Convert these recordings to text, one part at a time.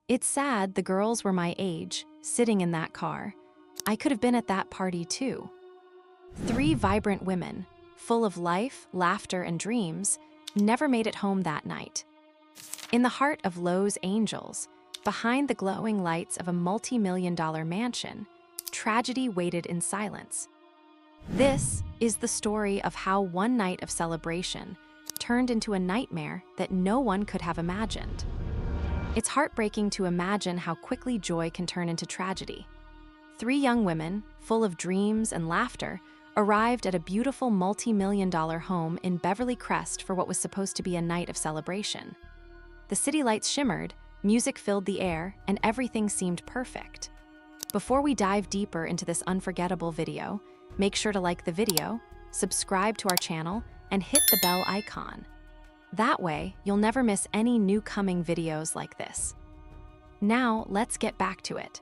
It's sad the girls were my age, sitting in that car. I could have been at that party too. Three vibrant women, full of life, laughter, and dreams, never made it home that night. In the heart of Los Angeles, behind the glowing lights of a multi-million-dollar mansion, tragedy waited in silence. This is the story of how one night of celebration turned into a nightmare that no one could have imagined. It's heartbreaking to imagine how quickly joy can turn into tragedy. Three young women, full of dreams and laughter, arrived at a beautiful multi-million-dollar home in Beverly Crest for what was supposed to be a night of celebration. The city lights shimmered, music filled the air, and everything seemed perfect. Before we dive deeper into this unforgettable video, make sure to like the video, subscribe to our channel, and hit the bell icon. That way, you'll never miss any new coming videos like this. Now, let's get back to it.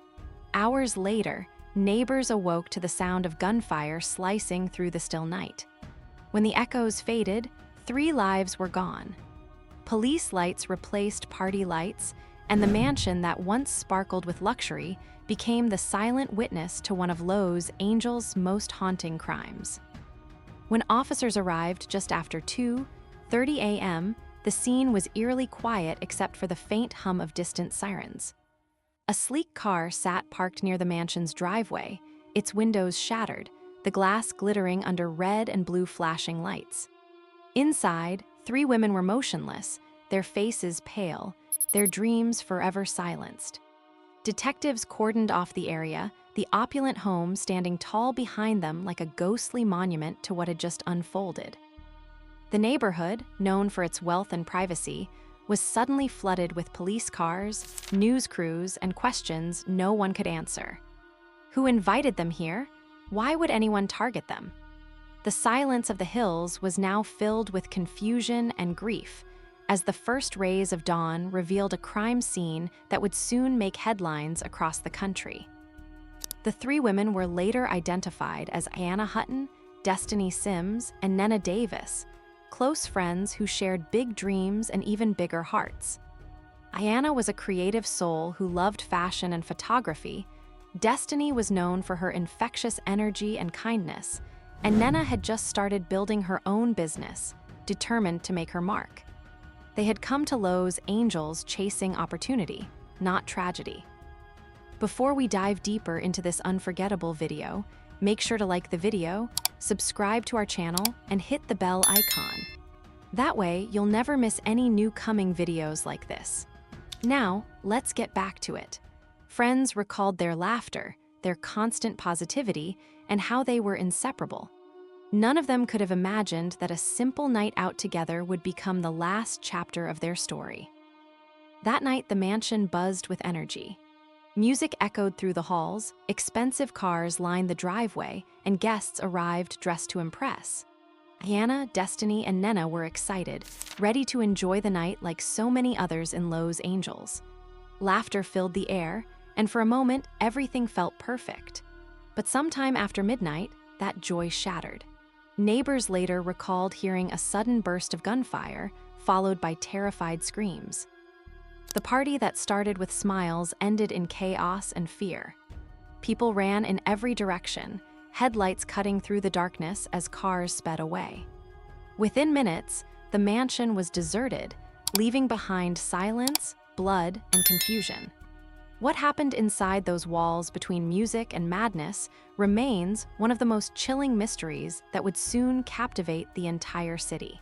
Hours later, neighbors awoke to the sound of gunfire slicing through the still night. When the echoes faded, 3 lives were gone. Police lights replaced party lights, and the mansion that once sparkled with luxury became the silent witness to one of Los Angeles' most haunting crimes. When officers arrived just after 2:30 a.m., the scene was eerily quiet except for the faint hum of distant sirens. A sleek car sat parked near the mansion's driveway, its windows shattered, the glass glittering under red and blue flashing lights. Inside, 3 women were motionless, their faces pale, their dreams forever silenced. Detectives cordoned off the area, the opulent home standing tall behind them like a ghostly monument to what had just unfolded. The neighborhood, known for its wealth and privacy, was suddenly flooded with police cars, news crews, and questions no one could answer. Who invited them here? Why would anyone target them? The silence of the hills was now filled with confusion and grief, as the first rays of dawn revealed a crime scene that would soon make headlines across the country. The 3 women were later identified as Ayanna Hutton, Destiny Sims, and Nena Davis, close friends who shared big dreams and even bigger hearts. Ayanna was a creative soul who loved fashion and photography. Destiny was known for her infectious energy and kindness, and Nena had just started building her own business, determined to make her mark. They had come to Los Angeles chasing opportunity, not tragedy. Before we dive deeper into this unforgettable video, make sure to like the video, subscribe to our channel, and hit the bell icon. That way, you'll never miss any new coming videos like this. Now, let's get back to it. Friends recalled their laughter, their constant positivity, and how they were inseparable. None of them could have imagined that a simple night out together would become the last chapter of their story. That night, the mansion buzzed with energy. Music echoed through the halls, expensive cars lined the driveway, and guests arrived dressed to impress. Ayanna, Destiny, and Nena were excited, ready to enjoy the night like so many others in Los Angeles. Laughter filled the air, and for a moment, everything felt perfect. But sometime after midnight, that joy shattered. Neighbors later recalled hearing a sudden burst of gunfire, followed by terrified screams. The party that started with smiles ended in chaos and fear. People ran in every direction, headlights cutting through the darkness as cars sped away. Within minutes, the mansion was deserted, leaving behind silence, blood, and confusion. What happened inside those walls between music and madness remains one of the most chilling mysteries that would soon captivate the entire city.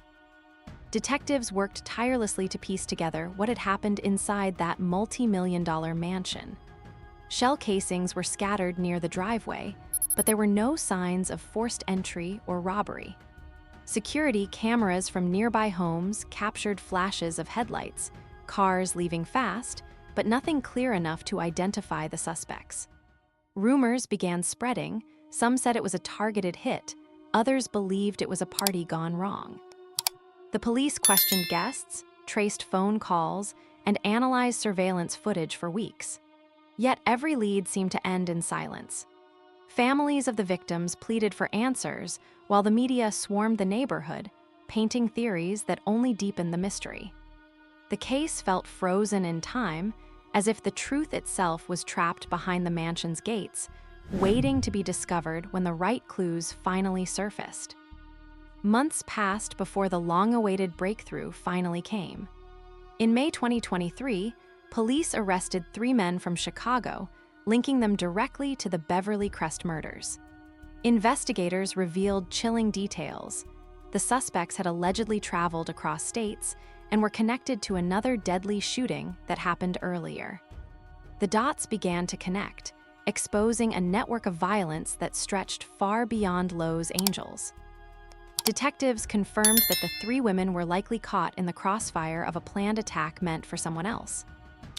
Detectives worked tirelessly to piece together what had happened inside that multi-million-dollar mansion. Shell casings were scattered near the driveway, but there were no signs of forced entry or robbery. Security cameras from nearby homes captured flashes of headlights, cars leaving fast, but nothing clear enough to identify the suspects. Rumors began spreading. Some said it was a targeted hit, others believed it was a party gone wrong. The police questioned guests, traced phone calls, and analyzed surveillance footage for weeks. Yet every lead seemed to end in silence. Families of the victims pleaded for answers, while the media swarmed the neighborhood, painting theories that only deepened the mystery. The case felt frozen in time, as if the truth itself was trapped behind the mansion's gates, waiting to be discovered when the right clues finally surfaced. Months passed before the long-awaited breakthrough finally came. In May 2023, police arrested 3 men from Chicago, linking them directly to the Beverly Crest murders. Investigators revealed chilling details. The suspects had allegedly traveled across states and were connected to another deadly shooting that happened earlier. The dots began to connect, exposing a network of violence that stretched far beyond Lowe's Angels. Detectives confirmed that the 3 women were likely caught in the crossfire of a planned attack meant for someone else.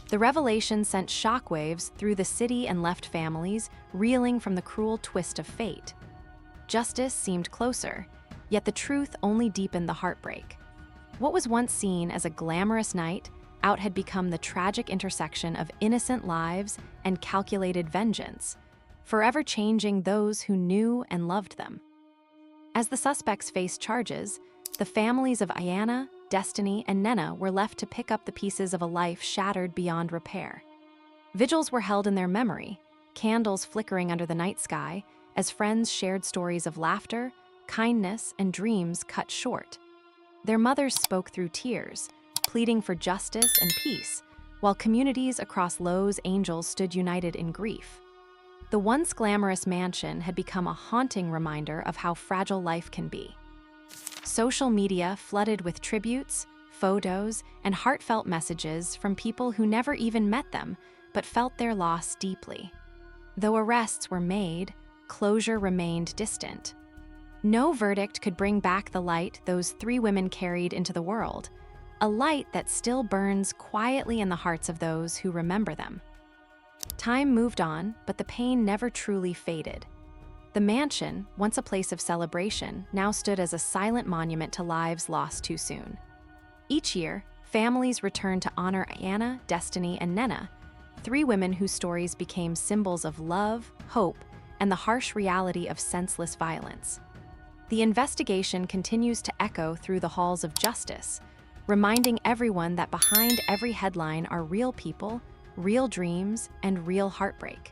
The revelation sent shockwaves through the city and left families reeling from the cruel twist of fate. Justice seemed closer, yet the truth only deepened the heartbreak. What was once seen as a glamorous night out had become the tragic intersection of innocent lives and calculated vengeance, forever changing those who knew and loved them. As the suspects faced charges, the families of Ayanna, Destiny, and Nenna were left to pick up the pieces of a life shattered beyond repair. Vigils were held in their memory, candles flickering under the night sky, as friends shared stories of laughter, kindness, and dreams cut short. Their mothers spoke through tears, pleading for justice and peace, while communities across Lowe's Angels stood united in grief. The once glamorous mansion had become a haunting reminder of how fragile life can be. Social media flooded with tributes, photos, and heartfelt messages from people who never even met them but felt their loss deeply. Though arrests were made, closure remained distant. No verdict could bring back the light those 3 women carried into the world, a light that still burns quietly in the hearts of those who remember them. Time moved on, but the pain never truly faded. The mansion, once a place of celebration, now stood as a silent monument to lives lost too soon. Each year, families returned to honor Ayanna, Destiny, and Nenna, 3 women whose stories became symbols of love, hope, and the harsh reality of senseless violence. The investigation continues to echo through the halls of justice, reminding everyone that behind every headline are real people, real dreams, and real heartbreak.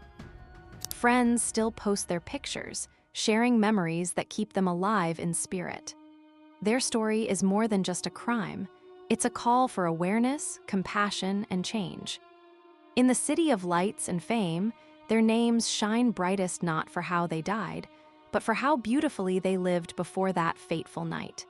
Friends still post their pictures, sharing memories that keep them alive in spirit. Their story is more than just a crime. It's a call for awareness, compassion, and change. In the city of lights and fame, their names shine brightest not for how they died, but for how beautifully they lived before that fateful night.